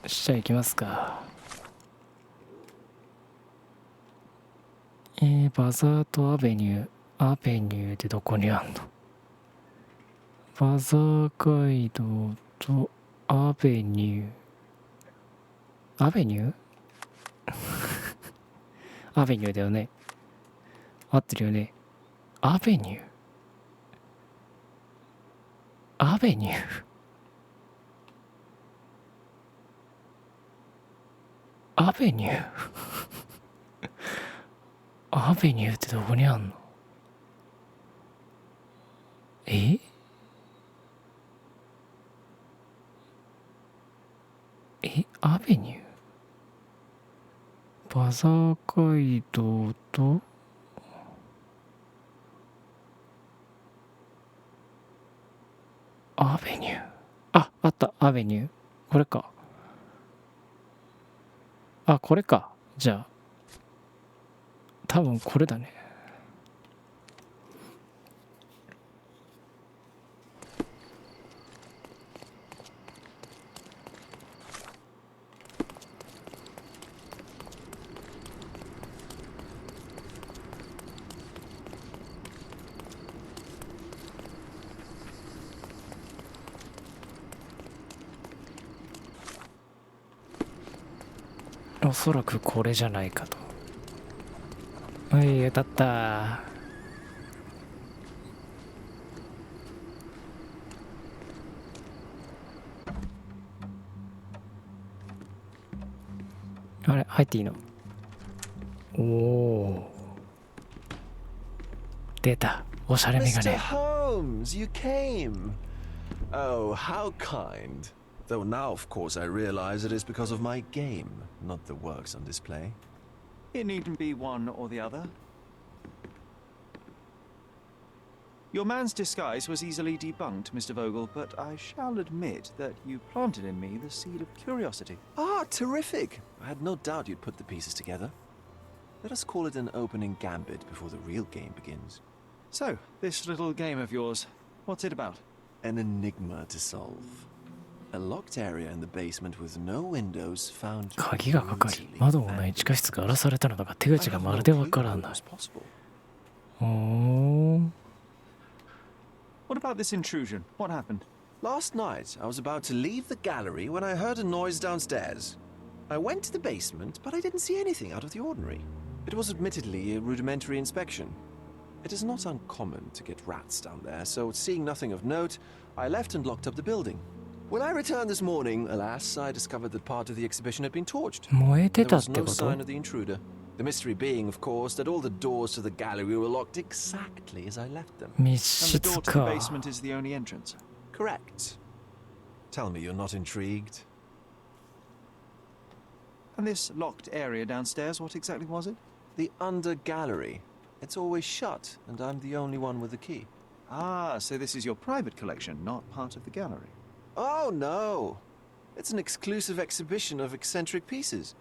じゃあ行きますか。バザーとアベニュー。アベニューってどこにあんの？バザー街道とアベニュー。アベニューアベニューだよね。合ってるよね。アベニュー。アベニュー。アベニュー。アベニューってどこにあんの？アベニュー。バザー街道とアベニュー。あった。アベニュー。これか。これか。じゃあ。多分これだね。おそらくこれじゃないかと。はい、当たった。あれ、入っていいの？おお。出た。おしゃれメガネ。Mr. Holmes, you came. Oh, how kind. Though now, of course, I realize it is because of my game, not the works on display. It needn't be one or the other. Your man's disguise was easily debunked, Mr. Vogel, but I shall admit that you planted in me the seed of curiosity. Ah, terrific. I had no doubt you'd put the pieces together. Let us call it an opening gambit before the real game begins. So, this little game of yours, what's it about? An enigma to solve. A locked area in the basement with no windows found. 鍵がかかり、窓もない地下室が荒らされたのだが手口がまるでわからない。おー。What about this intrusion? What happened? Last night, I was about to leave the gallery when I heard a noise downstairs. I went to the basement, but I didn't see anything out of the ordinary. It was admittedly a rudimentary inspection. It is not uncommon to get rats down there, so seeing nothing of note, I left and locked up the building. When I returned this morning, alas, I discovered that part of the exhibition had been torched. 燃えて There たっ was て no こと？ sign of the intruder. The mystery being, of course, that all the doors to the gallery were locked exactly as I left them. 密 And the 室 door to the か。 basement is the only entrance. Correct. Tell me you're not intrigued. And this locked area downstairs, what exactly was it? The under gallery. It's always shut, and I'm the only one with the key. Ah, so this is your private collection, not part of the gallery. Oh, no. It's an exclusive exhibition of eccentric pieces.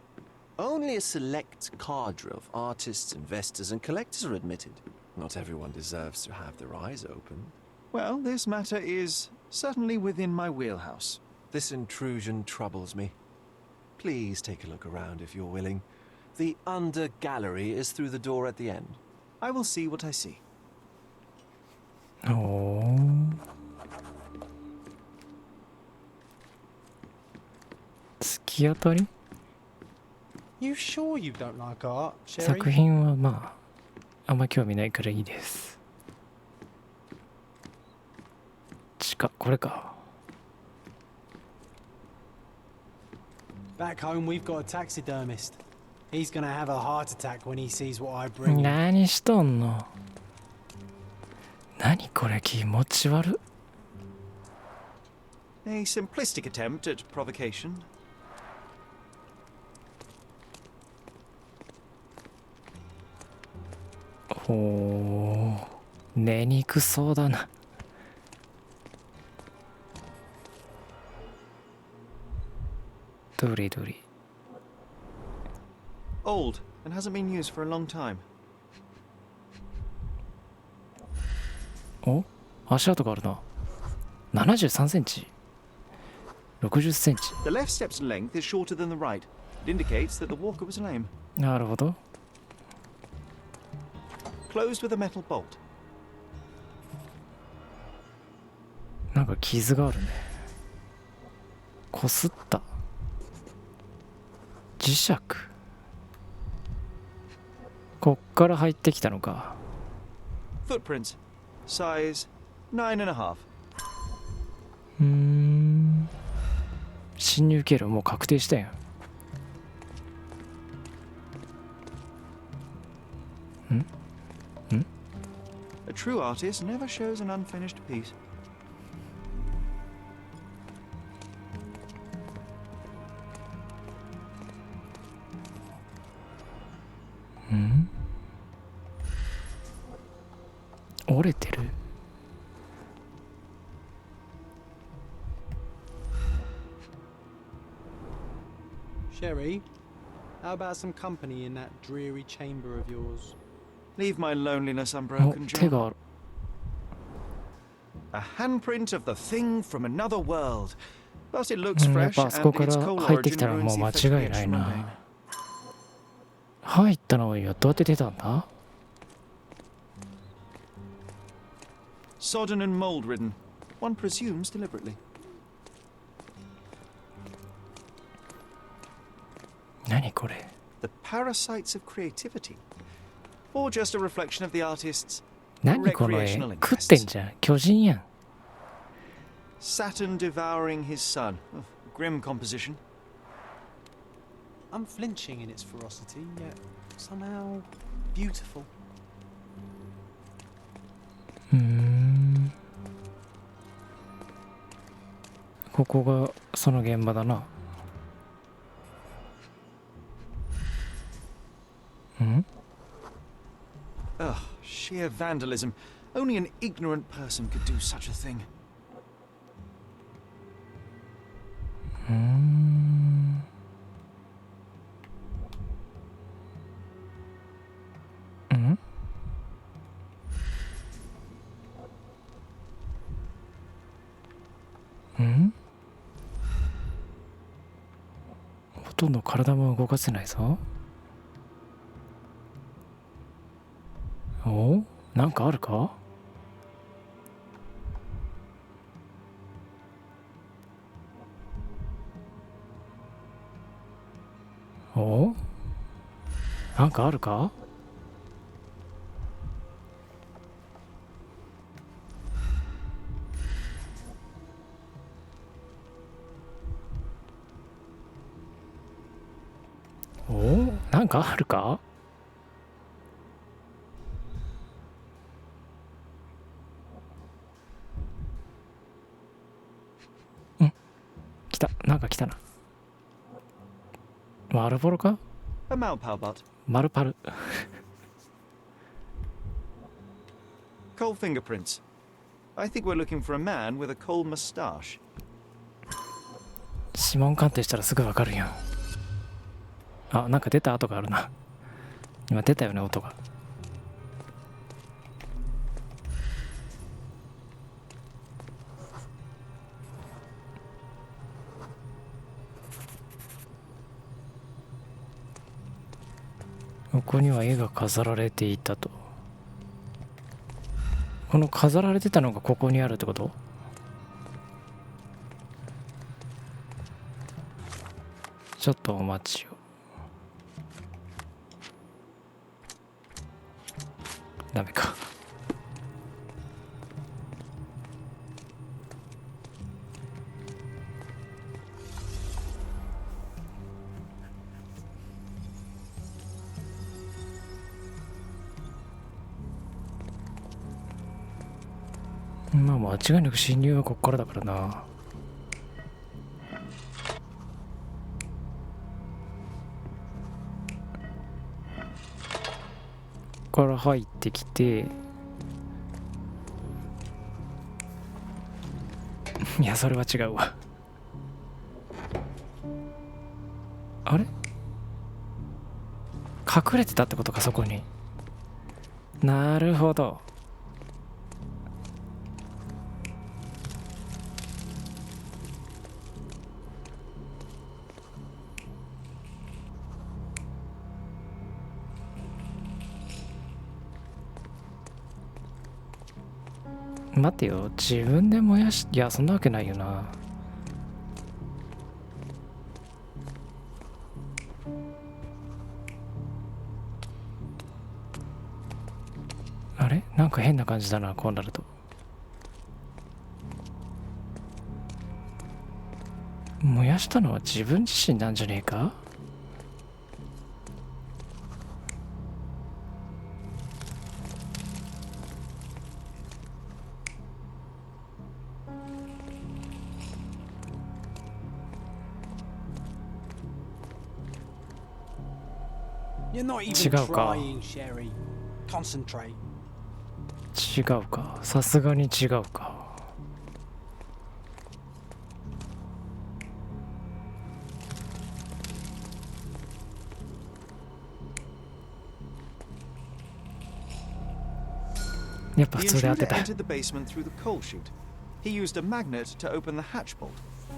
Only a select cadre of artists, investors, and collectors are admitted. Not everyone deserves to have their eyes open. Well, this matter is certainly within my wheelhouse. This intrusion troubles me. Please take a look around if you're willing. The under gallery is through the door at the end. I will see what I see. おー。突き当たり？ You sure you don't like art, 作 Sherry? 品はまああんま興味ないからいいです。これか。 Back home, we've got a taxidermist. He's gonna have a heart attack when he sees what I bring him. 何しとんの？何これ気持ち悪っ。 A simplistic attempt at provocation. ほー。寝にくそうだな。どれどれ。 Old and hasn't been used for a long time. お？足跡があるな。73センチ。60センチ。 The left step's length is shorter than the right. It indicates that the walker was lame. なるほど。 Closed with a metal bolt. なんか傷があるね。こすった。磁石。こっから入ってきたのか。Footprints. Size 9.5. 侵入経路もう確定したやん。A true artist never shows an unfinished piece. 折れてる。Sherry, how about some company in that dreary chamber of yours? Leave my loneliness お、 unbroken, 手 John. がある。 A handprint of the thing from another world. But it looks やっ fresh ぱあそこ and か its ら coal 入ってき origin たらも ruins う the 間 effect of 違い the ない extra mundane. な。入ったのにどうやって出たんだ。 Sodden and mold-ridden. One presumes deliberately. 何これ。 The parasites of creativity. Or just a reflection of the artist's 何この絵。 recreational 食ってん interests. じゃん。巨人やん。 Saturn devouring his son. Oh, grim composition. Unflinching in its ferocity, yet somehow beautiful. ここがその現場だな。Ugh, sheer vandalism. Only an ignorant person could do such a thing. ほとんど体も動かせないぞ。お、なんかあるか。お、なんかあるか。お、なんかあるか。来た、なんか来たな。マルボロか。 A Malpalbot. マルパル。 Coal fingerprints. I think we're looking for a man with a coal moustache. 指紋鑑定したらすぐわかるやん。あ、なんか出た跡があるな。今出たよね、音が。ここには絵が飾られていたと。この飾られてたのがここにあるってこと？ちょっとお待ちを。ダメか。まあ間違いなく侵入はこっからだからな。ここから入ってきていやそれは違うわ。あれ隠れてたってことか、そこに。なるほど。待ってよ、自分で燃やし、いやそんなわけないよな。あれなんか変な感じだな、こうなると。燃やしたのは自分自身なんじゃねえか。You're not even 違うか。 trying, Sherry. Concentrate. 違うか、さすがに違うか。やっぱ普 The 通で当て intruder た。 entered the basement through the coal chute. He used a magnet to open the hatch bolt.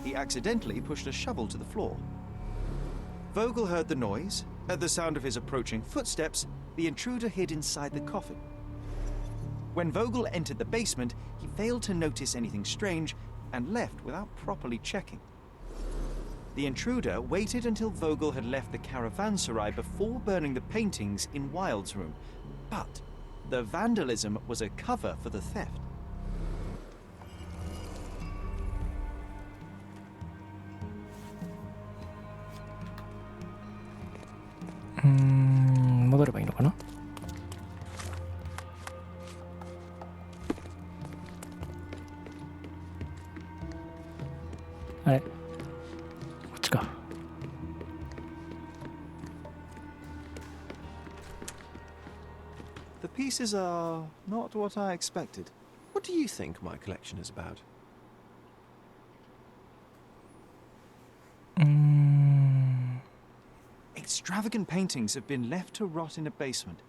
He accidentally pushed a shovel to the floor. Vogel heard the noise. At the sound of his approaching footsteps, the intruder hid inside the coffin. When Vogel entered the basement, he failed to notice anything strange and left without properly checking. The intruder waited until Vogel had left the caravanserai before burning the paintings in Wilde's room. But the vandalism was a cover for the theft. 戻ればいいのかな。あれこっちか。The pieces are not what I expected. What do you think my collection is about? Extravagant paintings have been left to rot in a basement.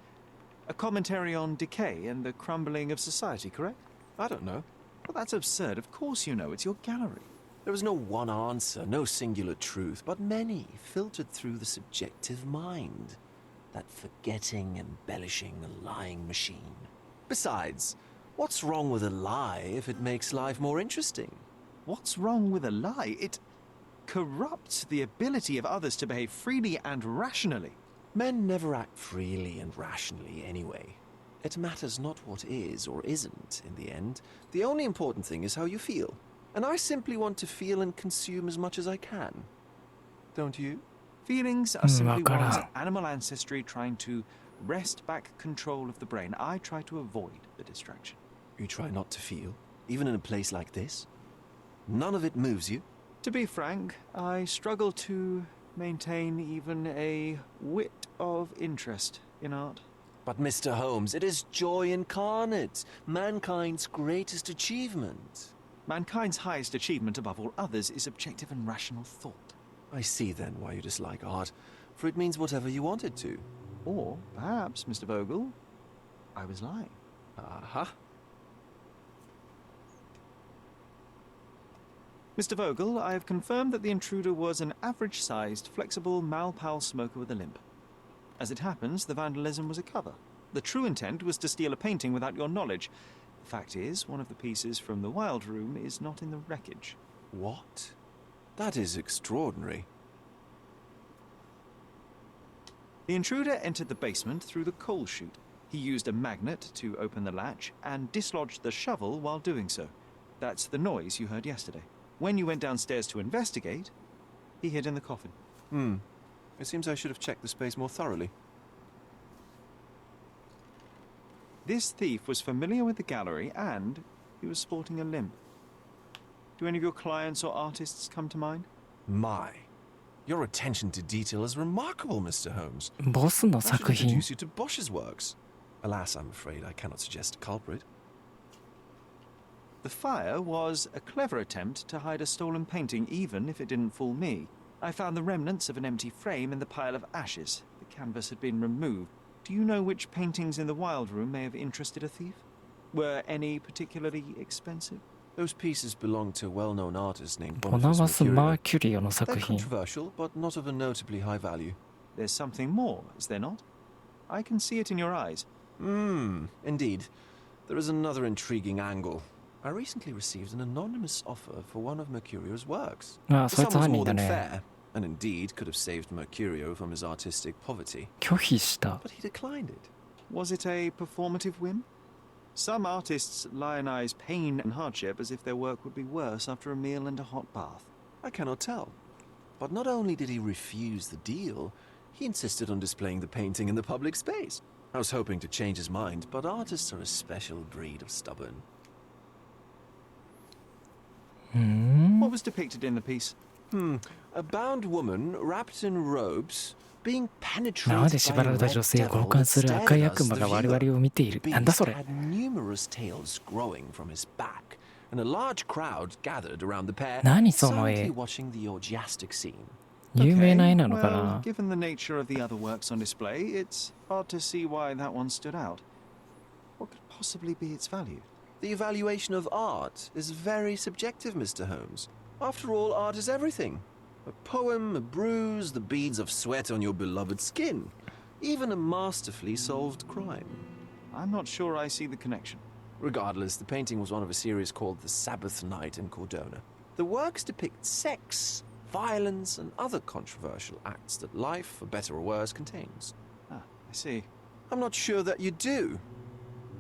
A commentary on decay and the crumbling of society, correct? I don't know. Well, that's absurd. Of course you know. It's your gallery. There is no one answer, no singular truth, but many filtered through the subjective mind. That forgetting, embellishing, lying machine. Besides, what's wrong with a lie if it makes life more interesting? What's wrong with a lie? It corrupts the ability of others to behave freely and rationally. Men never act freely and rationally anyway. It matters not what is or isn't in the end. The only important thing is how you feel. And I simply want to feel and consume as much as I can. Don't you? Feelings are simply Wakara. one's animal ancestry trying to wrest back control of the brain. I try to avoid the distraction. You try not to feel, even in a place like this? None of it moves you? To be frank, I struggle to maintain even a whit of interest in art. But Mr. Holmes, it is joy incarnate, mankind's greatest achievement. Mankind's highest achievement above all others is objective and rational thought. I see then why you dislike art, for it means whatever you want it to. Or perhaps, Mr. Vogel, I was lying. Aha. Mr. Vogel, I have confirmed that the intruder was an average-sized, flexible Malpal smoker with a limp. As it happens, the vandalism was a cover. The true intent was to steal a painting without your knowledge. The fact is, one of the pieces from the Wild Room is not in the wreckage. What? That is extraordinary. The intruder entered the basement through the coal chute. He used a magnet to open the latch and dislodged the shovel while doing so. That's the noise you heard yesterday. When you went downstairs to investigate, he hid in the coffin. It seems I should have checked the space more thoroughly. This thief was familiar with the gallery and he was sporting a limp. Do any of your clients or artists come to mind? My. Your attention to detail is remarkable, Mr. Holmes. ボスの I should 作品。 introduce you to Bosch's works. Alas, I'm afraid I cannot suggest a culprit. The fire was a clever attempt to hide a stolen painting, even if it didn't fool me. I found the remnants of an empty frame in the pile of ashes. The canvas had been removed. Do you know which paintings in the Wild Room may have interested a thief? Were any particularly expensive? Those pieces belong to a well-known artist named ボナバス・ Boniface マー Mercurio. キュリオの They're 作品。 controversial, but not of a notably high value. There's something more, is there not? I can see it in your eyes. Indeed. There is another intriguing angle. I recently received an anonymous offer for one of Mercurio's works. ああ、 The そい sum つ was 犯 more 人だ than ね。 fair, and indeed could have saved Mercurio from his artistic poverty. 拒否した。 But he declined it. Was it a performative whim? Some artists lionize pain and hardship as if their work would be worse after a meal and a hot bath. I cannot tell. But not only did he refuse the deal, he insisted on displaying the painting in the public space. I was hoping to change his mind, but artists are a special breed of stubborn. What was depicted in the piece? A bound woman wrapped in robes being 縄 penetrated で縛ら by れ a た red 女性を devil 強 that 姦する stared 赤い at 悪 us, 魔 the が我 viewer. 々を見ている。 The なんだ beast それ。 had numerous tails growing from his back, and a large crowd gathered around the pair, 何その絵。 silently watching the orgiastic scene. 有名な絵 Okay, なのか well, な。 given the nature of the other works on display, it's hard to see why that one stood out. What could possibly be its value? The evaluation of art is very subjective, Mr. Holmes. After all, art is everything. A poem, a bruise, the beads of sweat on your beloved skin. Even a masterfully solved crime. I'm not sure I see the connection. Regardless, the painting was one of a series called The Sabbath Night in Cordona. The works depict sex, violence, and other controversial acts that life, for better or worse, contains. Ah, I see. I'm not sure that you do,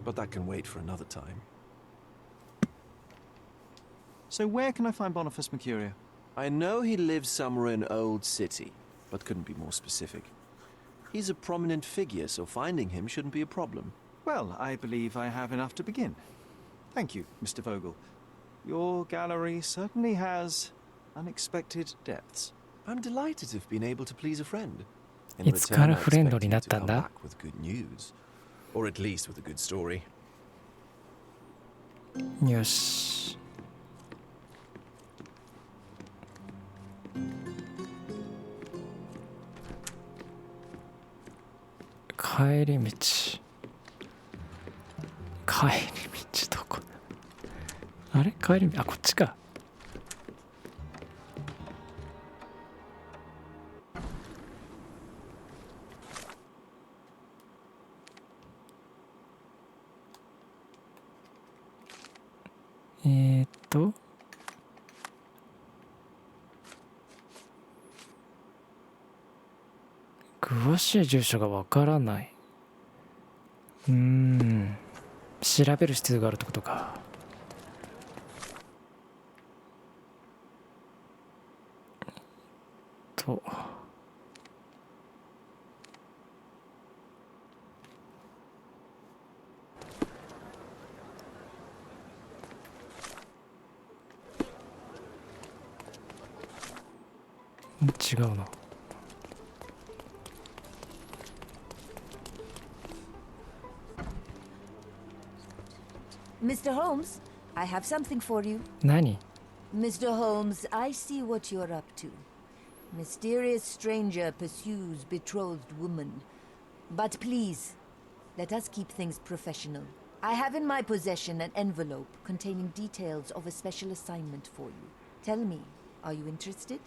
but that can wait for another time. So where can I find Boniface Mercurio? I know he lives somewhere in Old City, but couldn't be more specific. He's a prominent figure, so finding him shouldn't be a problem. Well, I believe I have enough to begin. Thank you, Mr. Vogel. Your gallery certainly has unexpected depths. I'm delighted to have been able to please a friend. In いつから return, I フレンド expect に you なっ to たん come だ。 back with good news. Or at least with a good story. よし。帰り道。帰り道どこだ。あれ帰り道、あ、こっちか。詳しい住所がわからない。調べる必要があるってことか。違うな。Mr. Holmes, I have something for you. 何？ Mr. Holmes, I see what you're up to. Mysterious stranger pursues betrothed woman. But please, let us keep things professional. I have in my possession an envelope containing details of a special assignment for you. Tell me, are you interested?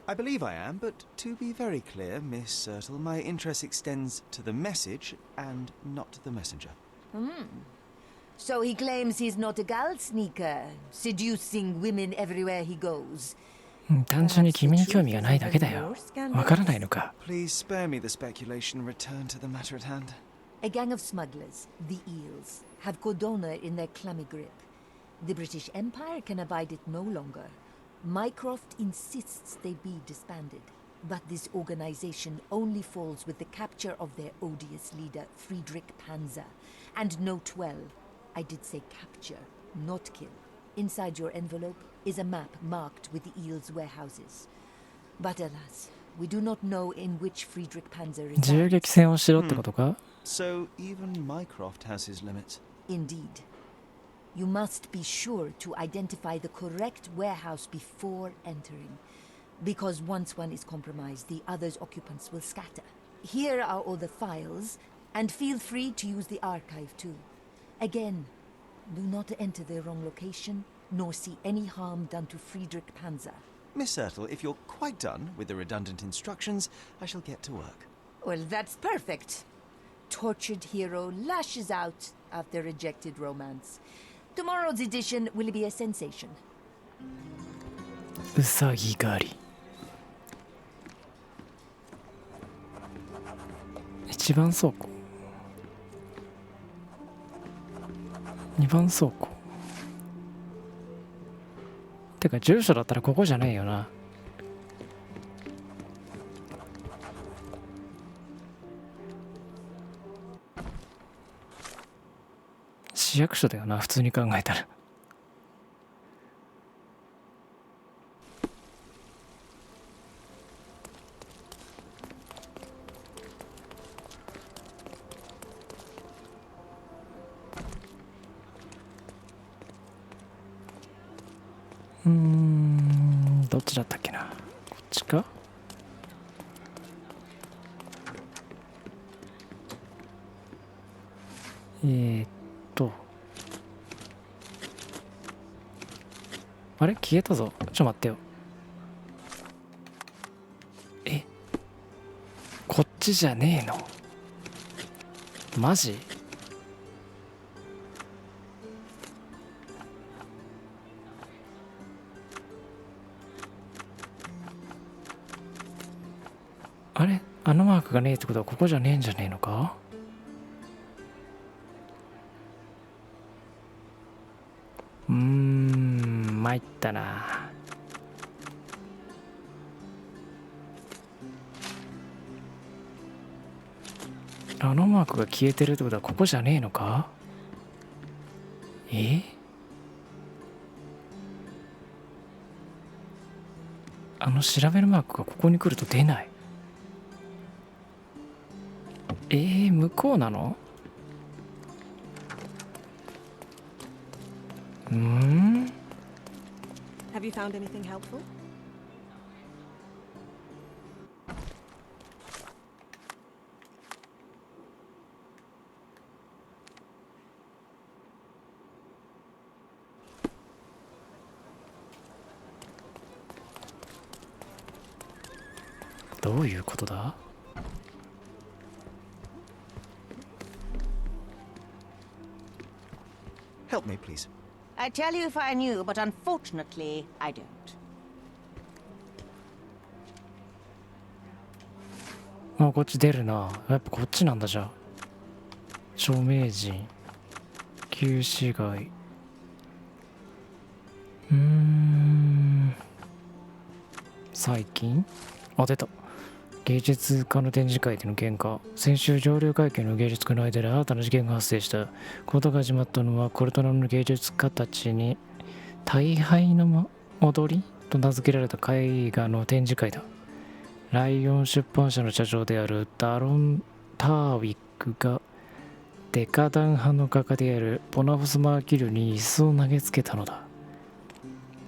I believe I am, but to be very clear, Miss Sertle, my interest extends to the message and not the messenger. So he claims he's not a gal sneaker, seducing women everywhere he goes. 単純に君に興味がないだけだよ。わからないのか。 Please spare me the speculation and return to the matter at hand. A gang of smugglers, the Eels, have Cordona in their clammy grip. The British Empire can abide it no longer. Mycroft insists they be disbanded. But this organization only falls with the capture of their odious leader, Friedrich Panzer. And note well, I did say capture, not kill. Inside your envelope is a map marked with the Eels' warehouses. But alas, we do not know in which Friedrich Panzer 銃 resides. 撃戦をしろってことか？ So even Mycroft has his limits. Indeed. You must be sure to identify the correct warehouse before entering. Because once one is compromised, the other's occupants will scatter. Here are all the files, and feel free to use the archive too. Again, do not enter the wrong location, nor see any harm done to Friedrich Panzer. Miss Sertle, if you're quite done with the redundant instructions, I shall get to work. Well, that's perfect. Tortured hero lashes out after rejected romance. Tomorrow's edition will be a sensation. うさぎ狩り。1番倉庫、2番倉庫。てか住所だったらここじゃないよな。市役所だよな、普通に考えたら。どっちだったっけな。こっちか。あれ消えたぞ。ちょ待ってよ。こっちじゃねえの？マジ？あれあのマークがねえってことはここじゃねえんじゃねえのか？参ったな。あのマークが消えてるってことはここじゃねえのか？あの調べるマークがここに来ると出ない。向こうなのHave you found anything helpful? どういうことだHelp me, please. I'd tell you if I knew, but unfortunately, I don't. こっち出るな。やっぱこっちなんだじゃあ。著名人、旧市街。最近？出た。芸術家の展示会での喧嘩。先週上流階級の芸術家の間で新たな事件が発生した。ことが始まったのはコルトナの芸術家たちに大敗の踊りと名付けられた絵画の展示会だ。ライオン出版社の社長であるダロン・ターウィックがデカダン派の画家であるボナフォス・マーキュリオに椅子を投げつけたのだ。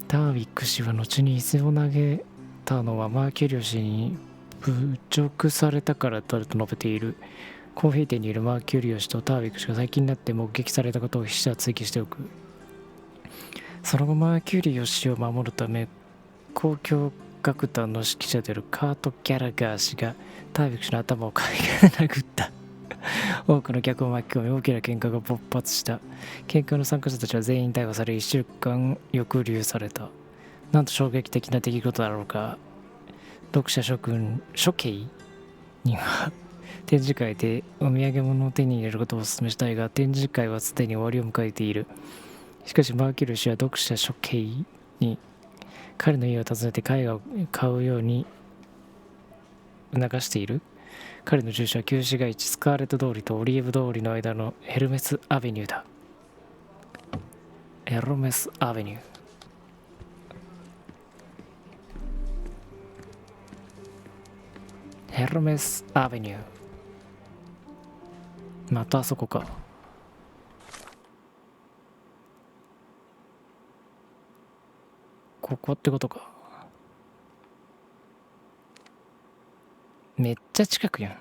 ターウィック氏は後に椅子を投げたのはマーキュリオ氏に侮辱されたからだと述べている。コーヒー店にいるマーキュリオ氏とターウィック氏が最近になって目撃されたことを筆者は追記しておく。その後マーキュリオ氏を守るため交響楽団の指揮者であるカート・ギャラガー氏がターウィック氏の頭を階段で殴った。多くの客を巻き込み大きな喧嘩が勃発した。喧嘩の参加者たちは全員逮捕され1週間抑留された。なんと衝撃的な出来事だろうか。読者諸君処刑には展示会でお土産物を手に入れることをお勧めしたいが、展示会はすでに終わりを迎えている。しかしマーキュリオ氏は読者処刑に彼の家を訪ねて絵画を買うように促している。彼の住所は旧市街地スカーレット通りとオリーブ通りの間のヘルメスアベニューだ。ヘルメスアベニュー。ヘルメスアベニュー。またあそこか。ここってことか。めっちゃ近くやん。